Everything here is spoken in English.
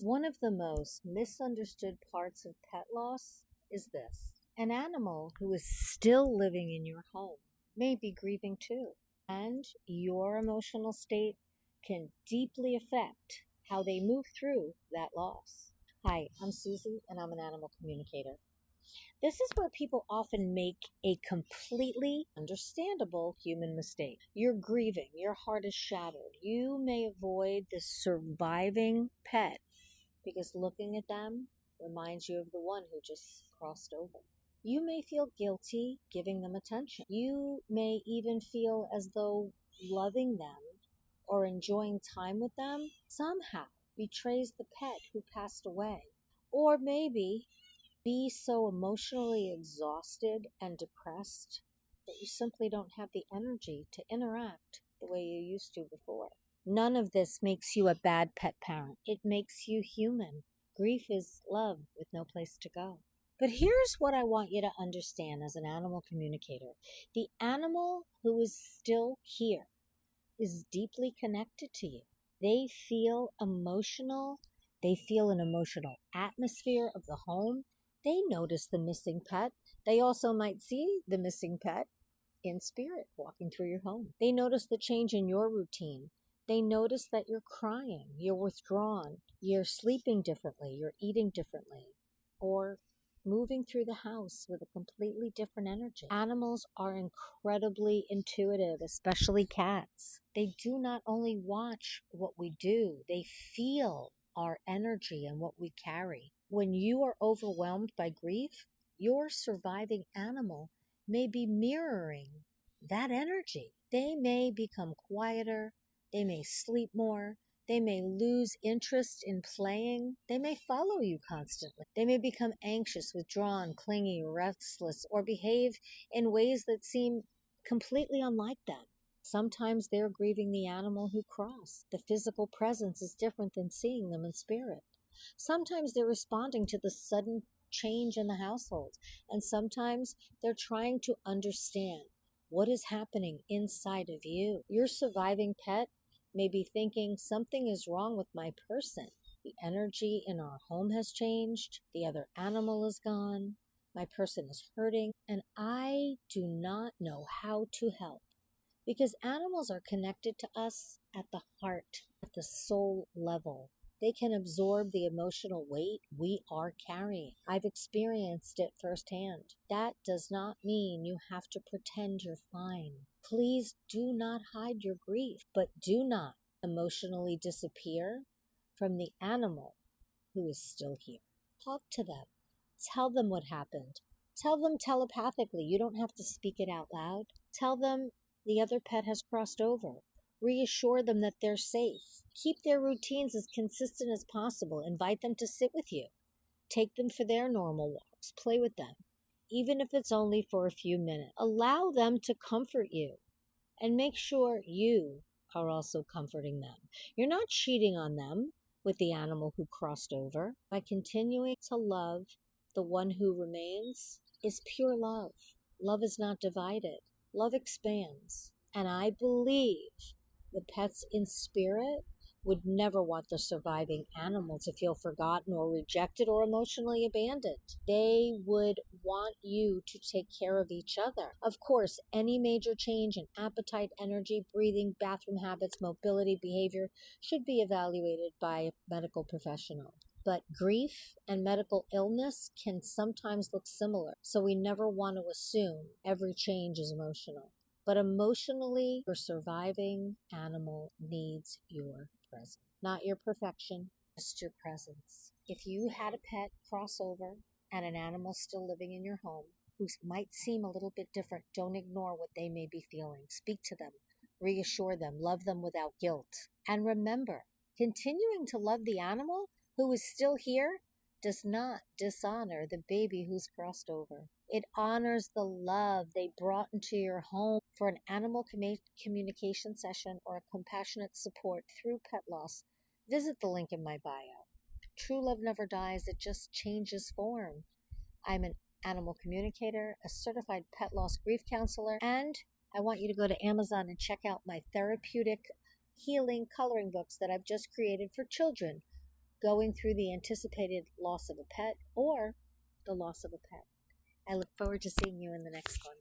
One of the most misunderstood parts of pet loss is this: an animal who is still living in your home may be grieving too, and your emotional state can deeply affect how they move through that loss. Hi, I'm Susie, and I'm an animal communicator. This is where people often make a completely understandable human mistake. You're grieving, your heart is shattered. You may avoid the surviving pet because looking at them reminds you of the one who just crossed over. You may feel guilty giving them attention. You may even feel as though loving them or enjoying time with them somehow betrays the pet who passed away. Or maybe be so emotionally exhausted and depressed that you simply don't have the energy to interact the way you used to before. None of this makes you a bad pet parent. It makes you human. Grief is love with no place to go. But here's what I want you to understand as an animal communicator: the animal who is still here is deeply connected to you. They feel emotional. They feel an emotional atmosphere of the home. They notice the missing pet. They also might see the missing pet in spirit walking through your home. They notice the change in your routine. They notice that you're crying, you're withdrawn, you're sleeping differently, you're eating differently, or moving through the house with a completely different energy. Animals are incredibly intuitive, especially cats. They do not only watch what we do, they feel our energy and what we carry. When you are overwhelmed by grief, your surviving animal may be mirroring that energy. They may become quieter, they may sleep more, they may lose interest in playing, they may follow you constantly, they may become anxious, withdrawn, clingy, restless, or behave in ways that seem completely unlike them. Sometimes they're grieving the animal who crossed. The physical presence is different than seeing them in spirit. Sometimes they're responding to the sudden change in the household, and sometimes they're trying to understand what is happening inside of you. Your surviving pet may be thinking something is wrong with my person. The energy in our home has changed. The other animal is gone. My person is hurting, and I do not know how to help. Because animals are connected to us at the heart, at the soul level. They can absorb the emotional weight we are carrying. I've experienced it firsthand. That does not mean you have to pretend you're fine. Please do not hide your grief, but do not emotionally disappear from the animal who is still here. Talk to them. Tell them what happened. Tell them telepathically. You don't have to speak it out loud. Tell them the other pet has crossed over. Reassure them that they're safe. Keep their routines as consistent as possible. Invite them to sit with you. Take them for their normal walks. Play with them, even if it's only for a few minutes. Allow them to comfort you, and make sure you are also comforting them. You're not cheating on them with the animal who crossed over. By continuing to love the one who remains is pure love. Love is not divided. Love expands. And I believe the pets in spirit would never want the surviving animal to feel forgotten or rejected or emotionally abandoned. They would want you to take care of each other. Of course, any major change in appetite, energy, breathing, bathroom habits, mobility, behavior should be evaluated by a medical professional. But grief and medical illness can sometimes look similar, so we never want to assume every change is emotional. But emotionally, your surviving animal needs your presence, not your perfection, just your presence. If you had a pet crossover and an animal still living in your home who might seem a little bit different, don't ignore what they may be feeling. Speak to them, reassure them, love them without guilt. And remember, continuing to love the animal who is still here does not dishonor the baby who's crossed over. It honors the love they brought into your home. For an animal communication session or a compassionate support through pet loss, visit the link in my bio. True love never dies, it just changes form. I'm an animal communicator, a certified pet loss grief counselor, and I want you to go to Amazon and check out my therapeutic healing coloring books that I've just created for children going through the anticipated loss of a pet or the loss of a pet. I look forward to seeing you in the next one.